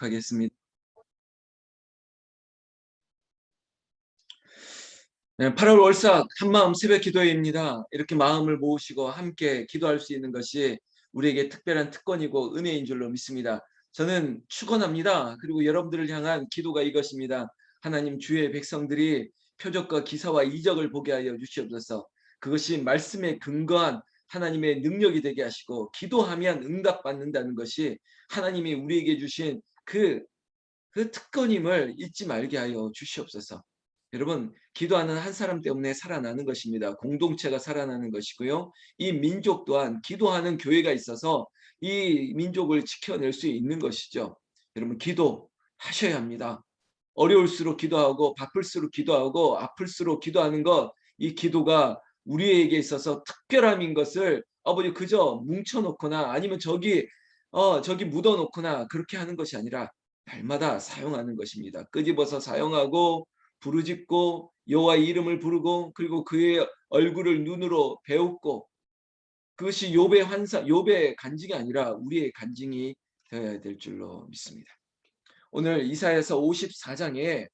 하겠습니다. 네, 8월 월삭 한마음 새벽 기도회입니다. 이렇게 마음을 모으시고 함께 기도할 수 있는 것이 우리에게 특별한 특권이고 은혜인 줄로 믿습니다. 저는 축원합니다. 그리고 여러분들을 향한 기도가 이것입니다. 하나님, 주의 백성들이 표적과 기사와 이적을 보게 하여 주시옵소서. 그것이 말씀에 근거한 하나님의 능력이 되게 하시고, 기도하면 응답받는다는 것이 하나님이 우리에게 주신 그 특권임을 잊지 말게 하여 주시옵소서. 여러분, 기도하는 한 사람 때문에 살아나는 것입니다. 공동체가 살아나는 것이고요. 이 민족 또한 기도하는 교회가 있어서 이 민족을 지켜낼 수 있는 것이죠. 여러분, 기도하셔야 합니다. 어려울수록 기도하고, 바쁠수록 기도하고, 아플수록 기도하는 것, 이 기도가 우리에게 있어서 특별함인 것을 아버지 그저 뭉쳐놓거나 아니면 저기 묻어놓거나 그렇게 하는 것이 아니라 날마다 사용하는 것입니다. 끄집어서 사용하고, 부르짖고, 여호와의 이름을 부르고, 그리고 그의 얼굴을 눈으로 배웁고, 그것이 욥의 환상, 욥의 간증이 아니라 우리의 간증이 되어야 될 줄로 믿습니다. 오늘 이사야서 54장에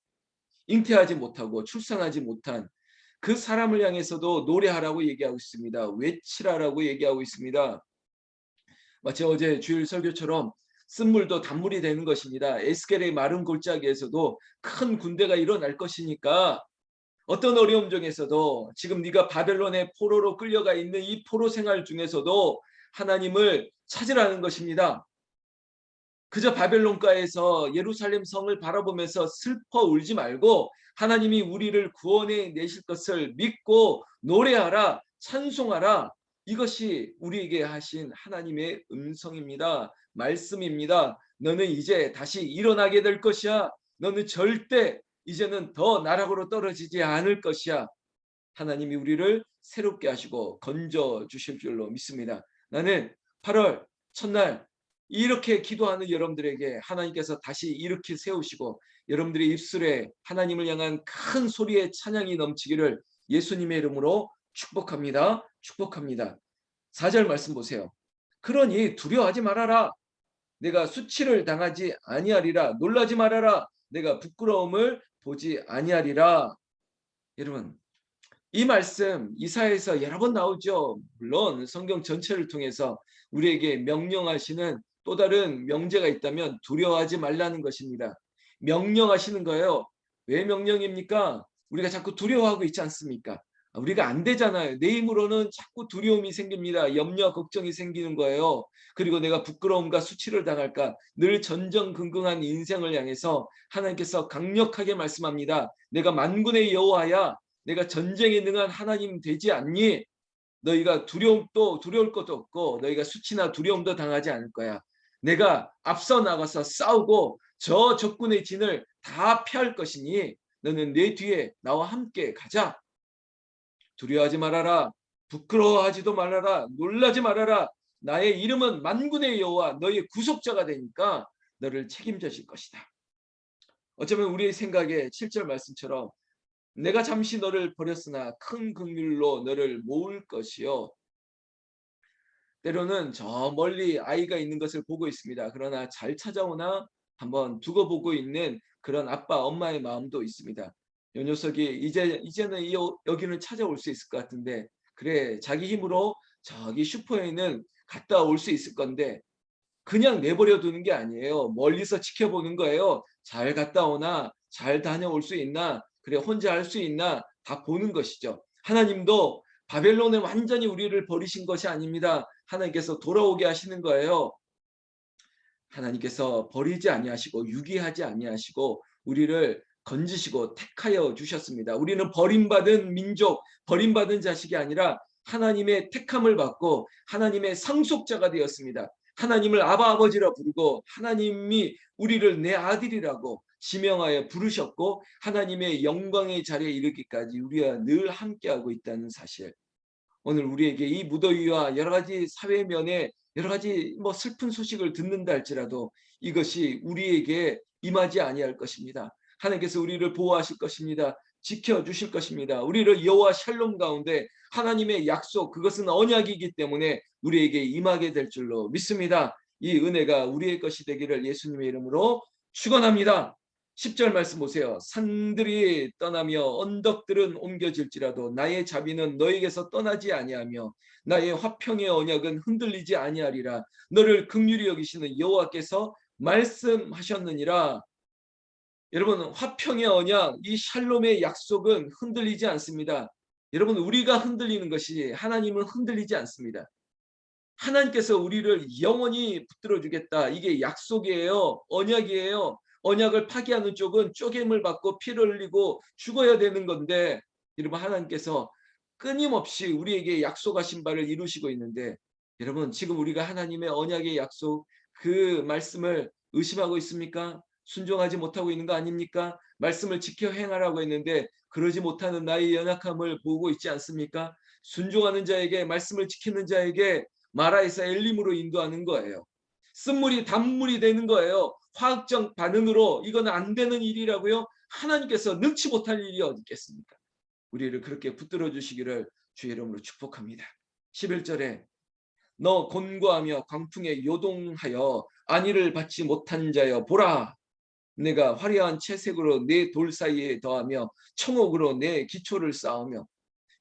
잉태하지 못하고 출산하지 못한 그 사람을 향해서도 노래하라고 얘기하고 있습니다. 외치라라고 얘기하고 있습니다. 마치 어제 주일 설교처럼 쓴물도 단물이 되는 것입니다. 에스겔의 마른 골짜기에서도 큰 군대가 일어날 것이니까 어떤 어려움 중에서도, 지금 네가 바벨론의 포로로 끌려가 있는 이 포로 생활 중에서도 하나님을 찾으라는 것입니다. 그저 바벨론가에서 예루살렘 성을 바라보면서 슬퍼 울지 말고 하나님이 우리를 구원해 내실 것을 믿고 노래하라, 찬송하라. 이것이 우리에게 하신 하나님의 음성입니다. 말씀입니다. 너는 이제 다시 일어나게 될 것이야. 너는 절대 이제는 더 나락으로 떨어지지 않을 것이야. 하나님이 우리를 새롭게 하시고 건져 주실 줄로 믿습니다. 나는 8월 첫날 이렇게 기도하는 여러분들에게 하나님께서 다시 일으켜 세우시고 여러분들의 입술에 하나님을 향한 큰 소리의 찬양이 넘치기를 예수님의 이름으로 축복합니다. 축복합니다. 4절 말씀 보세요. 그러니 두려워하지 말아라. 내가 수치를 당하지 아니하리라. 놀라지 말아라. 내가 부끄러움을 보지 아니하리라. 여러분, 이 말씀 이사야에서 여러 번 나오죠. 물론 성경 전체를 통해서 우리에게 명령하시는 또 다른 명제가 있다면 두려워하지 말라는 것입니다. 명령하시는 거예요. 왜 명령입니까? 우리가 자꾸 두려워하고 있지 않습니까? 우리가 안 되잖아요. 내 힘으로는 자꾸 두려움이 생깁니다. 염려, 걱정이 생기는 거예요. 그리고 내가 부끄러움과 수치를 당할까? 늘 전전긍긍한 인생을 향해서 하나님께서 강력하게 말씀합니다. 내가 만군의 여호와야. 내가 전쟁에 능한 하나님 되지 않니? 너희가 두려울 것도 없고 너희가 수치나 두려움도 당하지 않을 거야. 내가 앞서 나가서 싸우고 저 적군의 진을 다 피할 것이니 너는 내 뒤에 나와 함께 가자. 두려워하지 말아라. 부끄러워하지도 말아라. 놀라지 말아라. 나의 이름은 만군의 여호와 너희의 구속자가 되니까 너를 책임져 줄 것이다. 어쩌면 우리의 생각에 7절 말씀처럼 내가 잠시 너를 버렸으나 큰 긍휼로 너를 모을 것이요. 때로는 저 멀리 아이가 있는 것을 보고 있습니다. 그러나 잘 찾아오나 한번 두고 보고 있는 그런 아빠 엄마의 마음도 있습니다. 요 녀석이 이제는 여기는 찾아올 수 있을 것 같은데, 그래 자기 힘으로 저기 슈퍼에는 갔다 올 수 있을 건데 그냥 내버려 두는 게 아니에요. 멀리서 지켜보는 거예요. 잘 갔다 오나, 잘 다녀올 수 있나, 그래 혼자 할 수 있나 다 보는 것이죠. 하나님도 바벨론에 완전히 우리를 버리신 것이 아닙니다. 하나님께서 돌아오게 하시는 거예요. 하나님께서 버리지 아니하시고 유기하지 아니하시고 우리를 건지시고 택하여 주셨습니다. 우리는 버림받은 민족, 버림받은 자식이 아니라 하나님의 택함을 받고 하나님의 상속자가 되었습니다. 하나님을 아바 아버지라 부르고 하나님이 우리를 내 아들이라고 지명하여 부르셨고 하나님의 영광의 자리에 이르기까지 우리와 늘 함께하고 있다는 사실. 오늘 우리에게 이 무더위와 여러 가지 사회면에 여러 가지 슬픈 소식을 듣는다 할지라도 이것이 우리에게 임하지 아니할 것입니다. 하나님께서 우리를 보호하실 것입니다. 지켜주실 것입니다. 우리를 여호와 샬롬 가운데 하나님의 약속, 그것은 언약이기 때문에 우리에게 임하게 될 줄로 믿습니다. 이 은혜가 우리의 것이 되기를 예수님의 이름으로 축원합니다. 10절 말씀 보세요. 산들이 떠나며 언덕들은 옮겨질지라도 나의 자비는 너에게서 떠나지 아니하며 나의 화평의 언약은 흔들리지 아니하리라. 너를 긍휼히 여기시는 여호와께서 말씀하셨느니라. 여러분, 화평의 언약, 이 샬롬의 약속은 흔들리지 않습니다. 여러분, 우리가 흔들리는 것이 하나님은 흔들리지 않습니다. 하나님께서 우리를 영원히 붙들어 주겠다. 이게 약속이에요. 언약이에요. 언약을 파기하는 쪽은 쪼갰을 받고 피를 흘리고 죽어야 되는 건데, 여러분, 하나님께서 끊임없이 우리에게 약속하신 바를 이루시고 있는데, 여러분, 지금 우리가 하나님의 언약의 약속, 그 말씀을 의심하고 있습니까? 순종하지 못하고 있는 거 아닙니까? 말씀을 지켜 행하라고 했는데 그러지 못하는 나의 연약함을 보고 있지 않습니까? 순종하는 자에게, 말씀을 지키는 자에게 마라에서 엘림으로 인도하는 거예요. 쓴물이 단물이 되는 거예요. 화학적 반응으로 이건 안 되는 일이라고요? 하나님께서 능치 못할 일이 어디 있겠습니까? 우리를 그렇게 붙들어 주시기를 주의 이름으로 축복합니다. 11절에 너 곤고하며 광풍에 요동하여 안위를 받지 못한 자여 보라, 내가 화려한 채색으로 내 돌 사이에 더하며 청옥으로 내 기초를 쌓으며.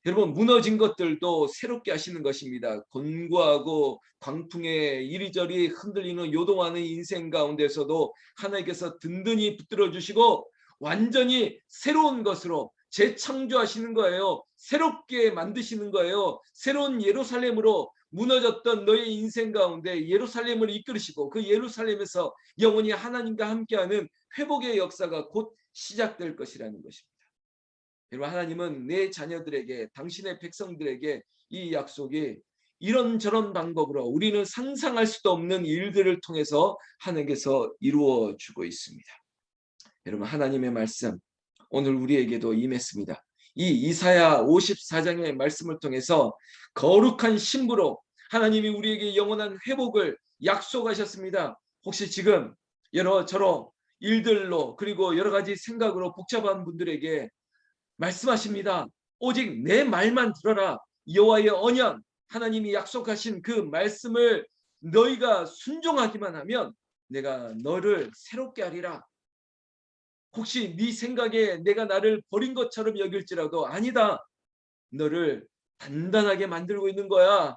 여러분, 무너진 것들도 새롭게 하시는 것입니다. 곤고하고 광풍에 이리저리 흔들리는 요동하는 인생 가운데서도 하나님께서 든든히 붙들어 주시고 완전히 새로운 것으로 재창조하시는 거예요. 새롭게 만드시는 거예요. 새로운 예루살렘으로 무너졌던 너의 인생 가운데 예루살렘을 이끌으시고 그 예루살렘에서 영원히 하나님과 함께하는 회복의 역사가 곧 시작될 것이라는 것입니다. 여러분, 하나님은 내 자녀들에게, 당신의 백성들에게 이 약속이 이런저런 방법으로 우리는 상상할 수도 없는 일들을 통해서 하나님께서 이루어 주고 있습니다. 여러분, 하나님의 말씀 오늘 우리에게도 임했습니다. 이 이사야 54장의 말씀을 통해서 거룩한 신부로 하나님이 우리에게 영원한 회복을 약속하셨습니다. 혹시 지금 여러저러 일들로 그리고 여러 가지 생각으로 복잡한 분들에게 말씀하십니다. 오직 내 말만 들어라. 여호와의 언약, 하나님이 약속하신 그 말씀을 너희가 순종하기만 하면 내가 너를 새롭게 하리라. 혹시 네 생각에 내가 나를 버린 것처럼 여길지라도 아니다. 너를 단단하게 만들고 있는 거야.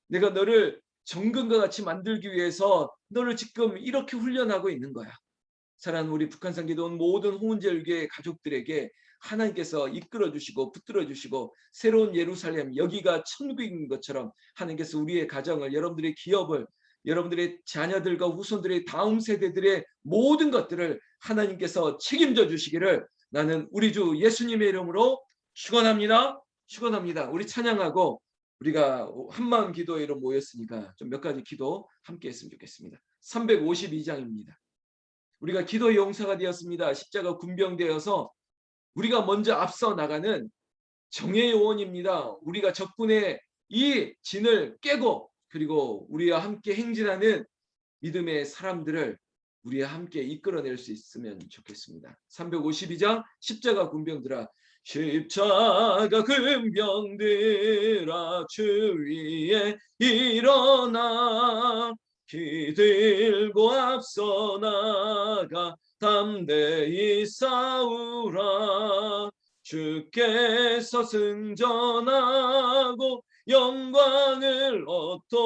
내가 너를 정금과 같이 만들기 위해서 너를 지금 이렇게 훈련하고 있는 거야. 사랑하는 우리 북한산 기도원 모든 홍은제일교회 가족들에게 하나님께서 이끌어 주시고 붙들어 주시고 새로운 예루살렘, 여기가 천국인 것처럼 하나님께서 우리의 가정을, 여러분들의 기업을, 여러분들의 자녀들과 후손들의 다음 세대들의 모든 것들을 하나님께서 책임져 주시기를 나는 우리 주 예수님의 이름으로 축원합니다. 축원합니다. 우리 찬양하고 우리가 한마음 기도회로 모였으니까 좀 몇 가지 기도 함께 했으면 좋겠습니다. 352장입니다. 우리가 기도 용사가 되었습니다. 십자가 군병되어서 우리가 먼저 앞서 나가는 정의 요원입니다. 우리가 적군의 이 진을 깨고 그리고 우리와 함께 행진하는 믿음의 사람들을 우리와 함께 이끌어낼 수 있으면 좋겠습니다. 352장 십자가 군병들아, 십자가 군병들아 주 위에 일어나 기들고 앞서 나가 담대히 싸우라. 주께서 승전하고 영광을 얻도록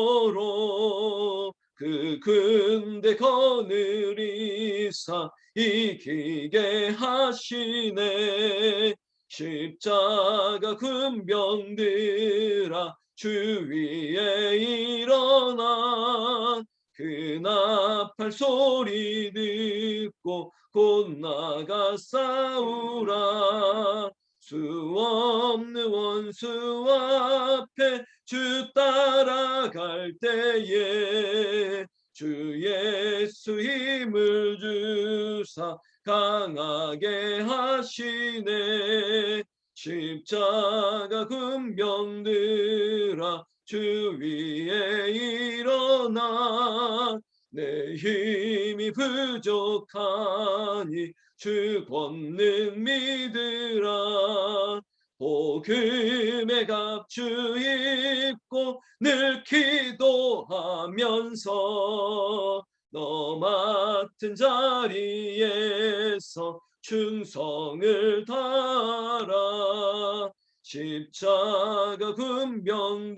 그 군대 거느리사 이기게 하시네. 십자가 군병들아 주 위에 일어나 그 나팔 소리 듣고 곧 나가 싸우라. 수 없는 원수 앞에 주 따라갈 때에 주 예수 힘을 주사 강하게 하시네. 십자가 군병들아 주 위에 일어나 내 힘이 부족하니 주 권능 믿으라. 복음의 갑주 입고 늘 기도하면서 너 맡은 자리에서 충성을 다하라. 십자가 군병들아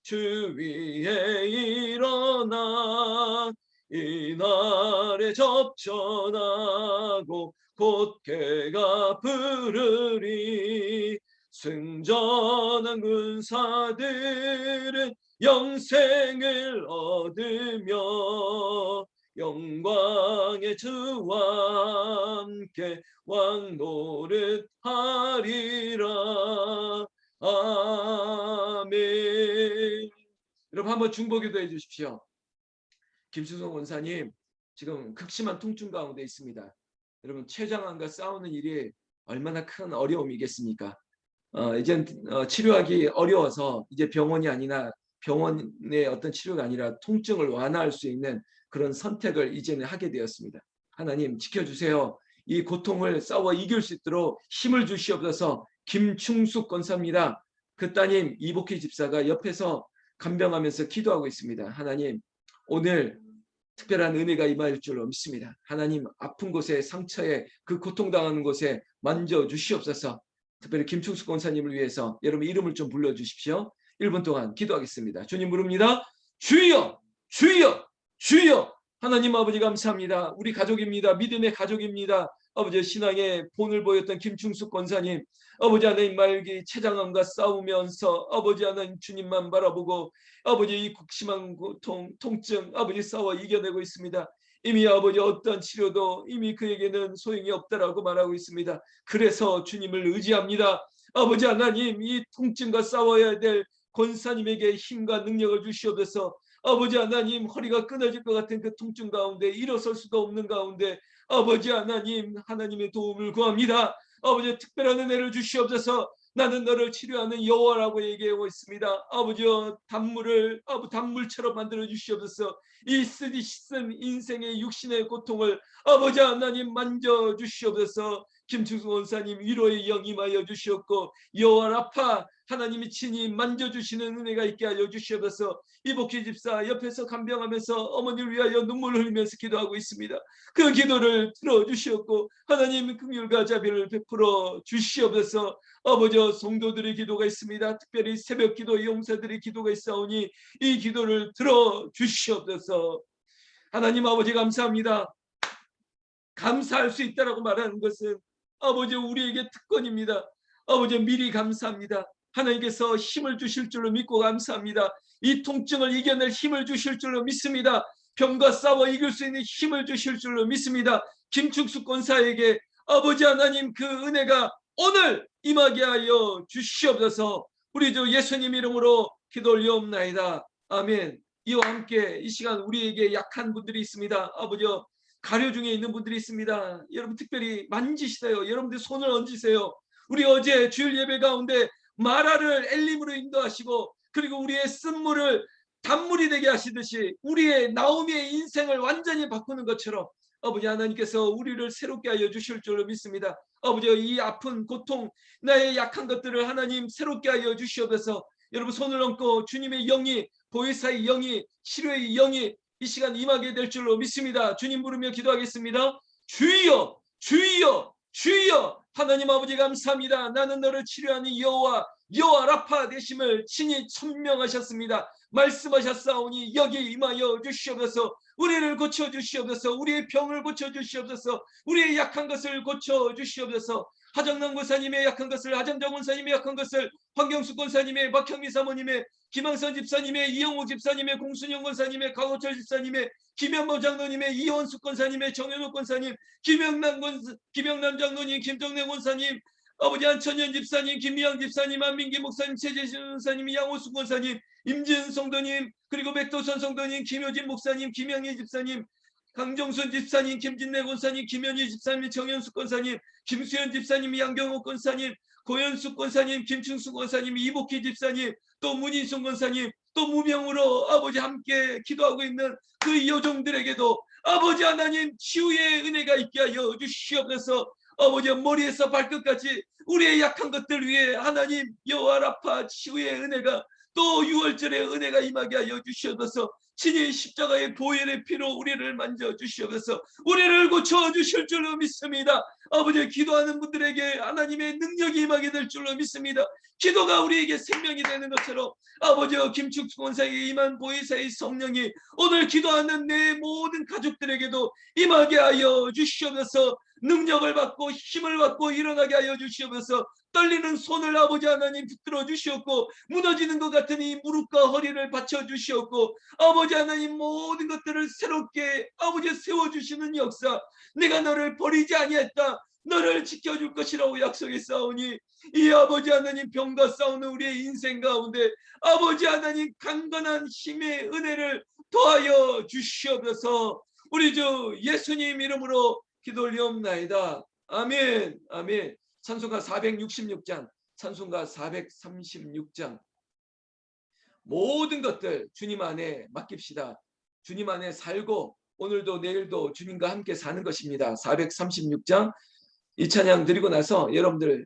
주 위에 일어나 이날에 접전하고 곧개가 부르리. 승전한 군사들은 영생을 얻으며 영광의 주와 함께 왕노릇하리라. 아멘. 여러분 한번 중보기도 해주십시오. 김수성 원사님 지금 극심한 통증 가운데 있습니다. 여러분 췌장암과 싸우는 일이 얼마나 큰 어려움이겠습니까? 이제 치료하기 어려워서 이제 병원이 아니라 병원의 어떤 치료가 아니라 통증을 완화할 수 있는 그런 선택을 이제는 하게 되었습니다. 하나님 지켜주세요. 이 고통을 싸워 이길 수 있도록 힘을 주시옵소서. 김충숙 권사입니다. 그 따님 이복희 집사가 옆에서 간병하면서 기도하고 있습니다. 하나님 오늘 특별한 은혜가 임할 줄로 믿습니다. 하나님 아픈 곳에 상처에 그 고통당하는 곳에 만져주시옵소서. 특별히 김충숙 권사님을 위해서 여러분 이름을 좀 불러주십시오. 1분 동안 기도하겠습니다. 주님 부릅니다. 주여 주여 주여. 하나님 아버지 감사합니다. 우리 가족입니다. 믿음의 가족입니다. 아버지 신앙의 본을 보였던 김충숙 권사님, 아버지 하나님 말기 췌장암과 싸우면서 아버지 하나님 주님만 바라보고 아버지 이 극심한 고통, 통증 아버지 싸워 이겨내고 있습니다. 이미 아버지 어떤 치료도 이미 그에게는 소용이 없다라고 말하고 있습니다. 그래서 주님을 의지합니다. 아버지 하나님 이 통증과 싸워야 될 권사님에게 힘과 능력을 주시옵소서. 아버지 하나님 허리가 끊어질 것 같은 그 통증 가운데 일어설 수도 없는 가운데 아버지 하나님 하나님의 도움을 구합니다. 아버지 특별한 은혜를 주시옵소서. 나는 너를 치료하는 여호와라고 얘기하고 있습니다. 아버지여 단물처럼 만들어 주시옵소서. 이 쓰디 씻은 인생의 육신의 고통을 아버지 하나님 만져 주시옵소서. 김충숙 원사님 위로의 영 임하여 주시옵고 여호와 라파 하나님이 친히 만져주시는 은혜가 있게 하여 주시옵소서. 이복희 집사 옆에서 간병하면서 어머니를 위하여 눈물을 흘리면서 기도하고 있습니다. 그 기도를 들어주시옵고 하나님 긍휼과 자비를 베풀어 주시옵소서. 아버지 성도들의 기도가 있습니다. 특별히 새벽 기도 용사들의 기도가 있사오니 이 기도를 들어주시옵소서. 하나님 아버지 감사합니다. 감사할 수 있다라고 말하는 것은 아버지 우리에게 특권입니다. 아버지 미리 감사합니다. 하나님께서 힘을 주실 줄로 믿고 감사합니다. 이 통증을 이겨낼 힘을 주실 줄로 믿습니다. 병과 싸워 이길 수 있는 힘을 주실 줄로 믿습니다. 김충숙 권사에게 아버지 하나님 그 은혜가 오늘 임하게 하여 주시옵소서. 우리 주 예수님 이름으로 기도 올려옵나이다. 아멘. 이와 함께 이 시간 우리에게 약한 분들이 있습니다. 아버지 가려 중에 있는 분들이 있습니다. 여러분 특별히 만지시세요. 여러분들 손을 얹으세요. 우리 어제 주일 예배 가운데 마라를 엘림으로 인도하시고 그리고 우리의 쓴물을 단물이 되게 하시듯이 우리의 나오미의 인생을 완전히 바꾸는 것처럼 아버지 하나님께서 우리를 새롭게 하여 주실 줄로 믿습니다. 아버지 이 아픈 고통 나의 약한 것들을 하나님 새롭게 하여 주시옵소서. 여러분 손을 얹고 주님의 영이 보혜사의 영이 치료의 영이 이 시간 임하게 될 줄로 믿습니다. 주님 부르며 기도하겠습니다. 주여 주여 주여. 하나님 아버지 감사합니다. 나는 너를 치료하는 여호와 라파 되심을 친히 천명하셨습니다. 말씀하셨사오니 여기 임하여 주시옵소서. 우리를 고쳐주시옵소서. 우리의 병을 고쳐주시옵소서. 우리의 약한 것을 고쳐주시옵소서. 하정남 권사님의 약한 것을, 하정정 권사님의 약한 것을, 황경숙 권사님의, 박형미 사모님의, 김항선 집사님의, 이영호 집사님의, 공순영 권사님의, 강호철 집사님의, 김현모 장로님의, 이원숙 권사님의, 정현욱 권사님, 김영남 장로님, 김정래 권사님, 아버지 한천연 집사님, 김미양 집사님, 안민기 목사님, 최재신 권사님, 양호숙 권사님, 임진 성도님, 그리고 백도선 성도님, 김효진 목사님, 김영희 집사님, 강정순 집사님, 김진래 권사님, 김현희 집사님, 정현숙 권사님, 김수현 집사님, 양경호 권사님, 고현숙 권사님, 김충숙 권사님, 이복희 집사님, 또 문인순 권사님, 또 무명으로 아버지 함께 기도하고 있는 그 여종들에게도 아버지 하나님 치유의 은혜가 있게 하여 주시옵소서. 아버지 머리에서 발끝까지 우리의 약한 것들 위해 하나님 여호와 라파 치유의 은혜가 또 6월절의 은혜가 임하게 하여 주시옵소서. 친히 십자가의 보혈의 피로 우리를 만져주시옵소서. 우리를 고쳐주실 줄로 믿습니다. 아버지, 기도하는 분들에게 하나님의 능력이 임하게 될 줄로 믿습니다. 기도가 우리에게 생명이 되는 것처럼 아버지여, 김충수 권사에게 임한 보혜사의 성령이 오늘 기도하는 내 모든 가족들에게도 임하게 하여 주시옵소서. 능력을 받고 힘을 받고 일어나게 하여 주시옵소서. 떨리는 손을 아버지 하나님 붙들어 주시옵고, 무너지는 것 같은 이 무릎과 허리를 받쳐 주시옵고, 아버지 하나님 모든 것들을 새롭게 아버지 세워주시는 역사, 내가 너를 버리지 아니했다, 너를 지켜줄 것이라고 약속했사오니, 이 아버지 하나님 병과 싸우는 우리의 인생 가운데 아버지 하나님 강건한 힘의 은혜를 더하여 주시옵소서. 우리 주 예수님 이름으로 기도 올리옵나이다. 아멘. 아멘. 찬송가 466장, 찬송가 436장. 모든 것들 주님 안에 맡깁시다. 주님 안에 살고 오늘도 내일도 주님과 함께 사는 것입니다. 436장 이 찬양 드리고 나서 여러분들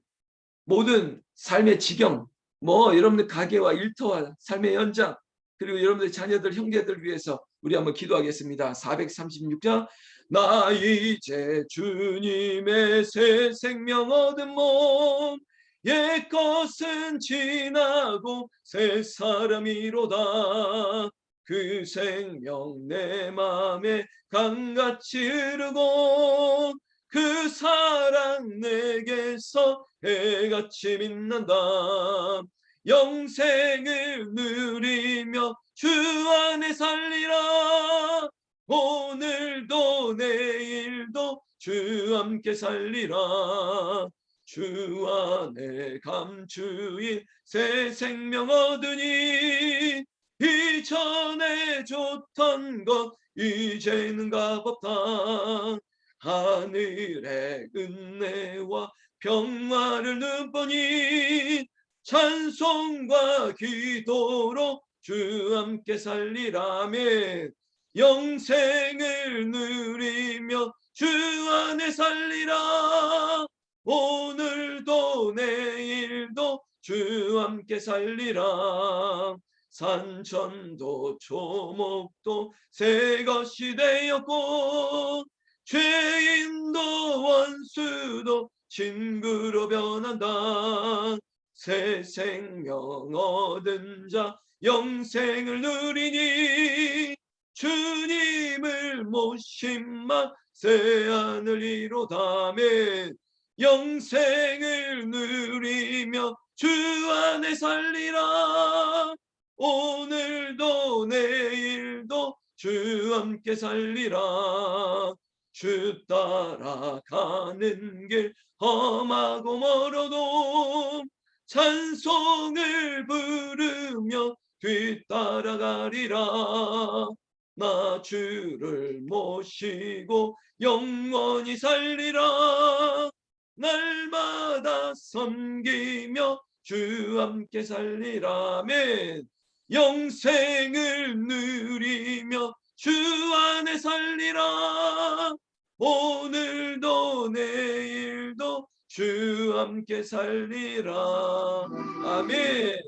모든 삶의 지경, 여러분들 가게와 일터와 삶의 현장, 그리고 여러분들 자녀들, 형제들 위해서 우리 한번 기도하겠습니다. 436장. 나 이제 주님의 새 생명 얻은 몸, 옛것은 지나고 새 사람이로다. 그 생명 내 맘에 강같이 흐르고 그 사랑 내게서 해같이 빛난다. 영생을 누리며 주 안에 살리라. 오늘도 내일도 주 함께 살리라. 주 안에 감추인 새 생명 얻으니 이전에 좋던 것 이제는 값없다. 하늘의 은혜와 평화를 눈보니 찬송과 기도로 주 함께 살리라면 영생을 누리며 주 안에 살리라. 오늘도 내일도 주 함께 살리라. 산천도 초목도 새 것이 되었고 죄인도 원수도 친구로 변한다. 새 생명 얻은 자 영생을 누리니 주님을 모심마 새 하늘 이로다면 영생을 누리며 주 안에 살리라. 오늘도 내일도 주 함께 살리라. 주 따라가는 길 험하고 멀어도 찬송을 부르며 뒤따라가리라. 나 주를 모시고 영원히 살리라. 날마다 섬기며 주 함께 살리라면 영생을 누리며 주 안에 살리라. 오늘도 내일도 주 함께 살리라. 아멘.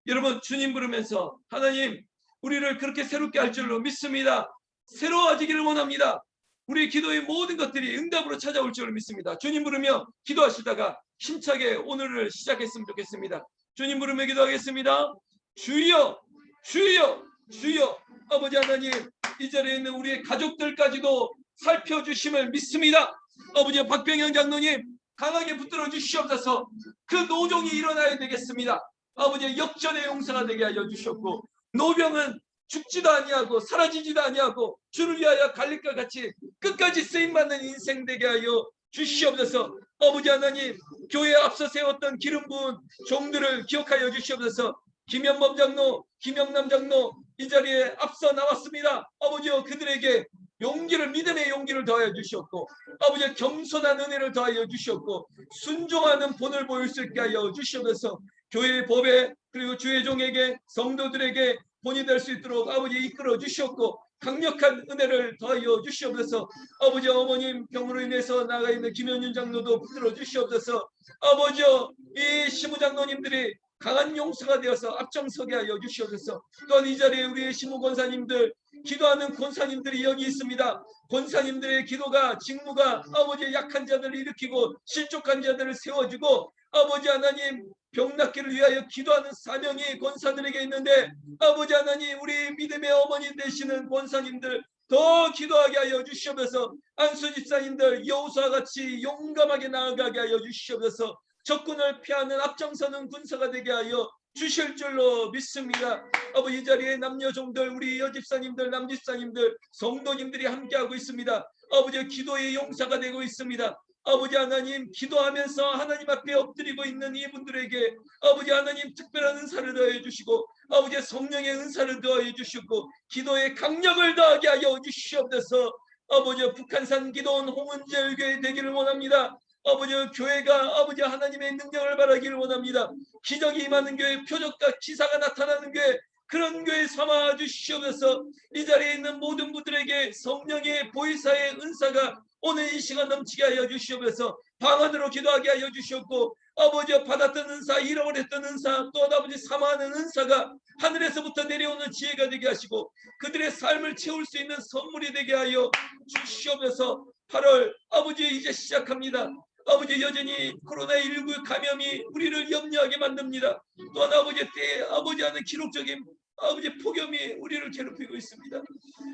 여러분, 주님 부르면서 하나님 우리를 그렇게 새롭게 할 줄로 믿습니다. 새로워지기를 원합니다. 우리 기도의 모든 것들이 응답으로 찾아올 줄로 믿습니다. 주님 부르며 기도하시다가 힘차게 오늘을 시작했으면 좋겠습니다. 주님 부르며 기도하겠습니다. 주여, 주여, 주여. 아버지 하나님, 이 자리에 있는 우리의 가족들까지도 살펴주심을 믿습니다. 아버지 박병영 장로님 강하게 붙들어 주시옵소서. 그 노종이 일어나야 되겠습니다. 아버지 역전의 용사가 되게 하여 주셨고, 노병은 죽지도 아니하고 사라지지도 아니하고 주를 위하여 갈릴과 같이 끝까지 쓰임받는 인생 되게 하여 주시옵소서. 아버지 하나님, 교회에 앞서 세웠던 기름 부은 종들을 기억하여 주시옵소서. 김현범 장로, 김영남 장로 이 자리에 앞서 나왔습니다. 아버지여, 그들에게 용기를, 믿음의 용기를 더하여 주시옵고, 아버지 겸손한 은혜를 더하여 주시옵고, 순종하는 본을 보일 수 있게 하여 주시옵소서. 교회의 법에, 그리고 주의 종에게, 성도들에게 본이 될 수 있도록 아버지 이끌어 주시옵고, 강력한 은혜를 더하여 주시옵소서. 아버지, 어머님 병으로 인해서 나가 있는 김현윤 장로도 붙들어 주시옵소서. 아버지여, 이 시무장로님들이 강한 용사가 되어서 앞장서게 하여 주시옵소서. 또한 이 자리에 우리의 신무 권사님들, 기도하는 권사님들이 여기 있습니다. 권사님들의 기도가, 직무가 아버지의 약한 자들을 일으키고 실족한 자들을 세워주고 아버지 하나님 병낫기를 위하여 기도하는 사명이 권사들에게 있는데 아버지 하나님 우리 믿음의 어머니 되시는 권사님들 더 기도하게 하여 주시옵소서. 안수 집사님들 여호수아와 같이 용감하게 나아가게 하여 주시옵소서. 적군을 피하는 앞장서는 군사가 되게 하여 주실 줄로 믿습니다. 아버지 이 자리에 남녀 종들 우리 여집사님들 남집사님들 성도님들이 함께하고 있습니다. 아버지 기도의 용사가 되고 있습니다. 아버지 하나님 기도하면서 하나님 앞에 엎드리고 있는 이분들에게 아버지 하나님 특별한 은사를 더해 주시고 아버지 성령의 은사를 더해 주시고 기도의 강력을 더하게 하여 주시옵소서. 아버지 북한산 기도원 홍은절교회 되기를 원합니다. 아버지 교회가 아버지 하나님의 능력을 바라기를 원합니다. 기적이 임하는 교회, 표적과 기사가 나타나는 교회, 그런 교회 삼아 주시옵소서. 이 자리에 있는 모든 분들에게 성령의 보혜사의 은사가 오늘 이 시간 넘치게 하여 주시옵소서. 방언으로 기도하게 하여 주시옵고 아버지 받았던 은사, 잃어버렸던 은사, 또 아버지 사모하는 은사가 하늘에서부터 내려오는 지혜가 되게 하시고 그들의 삶을 채울 수 있는 선물이 되게 하여 주시옵소서. 8월 아버지 이제 시작합니다. 아버지 여전히 코로나19 감염이 우리를 염려하게 만듭니다. 또한 아버지 때에 아버지 하는 기록적인 아버지 폭염이 우리를 괴롭히고 있습니다.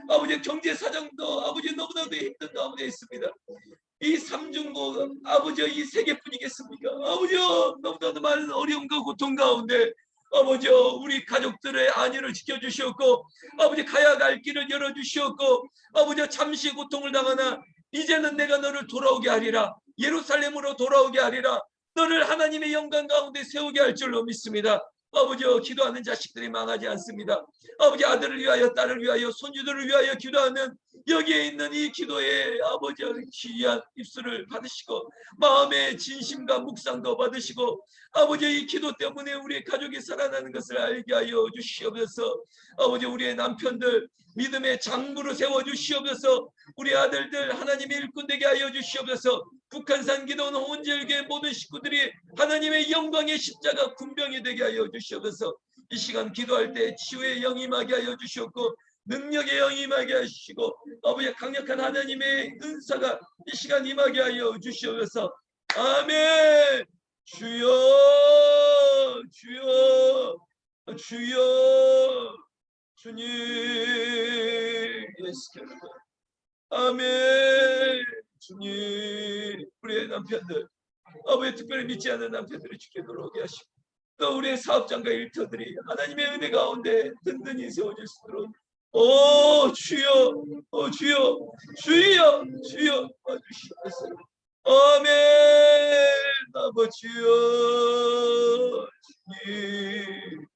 아버지 경제 사정도 아버지 너무나도 힘든 가운데 있습니다. 이 삼중고 아버지 이 세계뿐이겠습니까? 아버지 너무나도 많은 어려움과 고통 가운데 아버지 우리 가족들의 안위를 지켜주시옵고 아버지 가야 갈 길을 열어주시옵고 아버지 잠시 고통을 당하나 이제는 내가 너를 돌아오게 하리라. 예루살렘으로 돌아오게 하리라. 너를 하나님의 영광 가운데 세우게 할 줄로 믿습니다. 아버지 기도하는 자식들이 망하지 않습니다. 아버지 아들을 위하여 딸을 위하여 손주들을 위하여 기도하는 여기에 있는 이 기도에 아버지 귀한 입술을 받으시고 마음의 진심과 묵상도 받으시고 아버지 이 기도 때문에 우리의 가족이 살아나는 것을 알게 하여 주시옵소서. 아버지 우리의 남편들 믿음의 장부로 세워주시옵소서. 우리 아들들 하나님의 일꾼 되게 하여 주시옵소서. 북한산 기도원 홍은절교회 모든 식구들이 하나님의 영광의 십자가 군병이 되게 하여 주시옵소서. 이 시간 기도할 때 치유의 영이 임하게 하여 주시옵고 능력의 영이 임하게 하시고 아버지 강력한 하나님의 은사가 이 시간 임하게 하여 주시옵소서. 아멘. 주여 주여 주여 주님 예수 아멘. 주님 우리의 남편들 아버지 특별히 믿지 않는 남편들을 주께 돌아오게 하시고 또 우리의 사업장과 일터들이 하나님의 은혜 가운데 든든히 세워질 수 있도록 주여 주여 주여 주여 와주시옵소서. 아멘. 아버지여 주님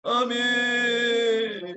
아멘.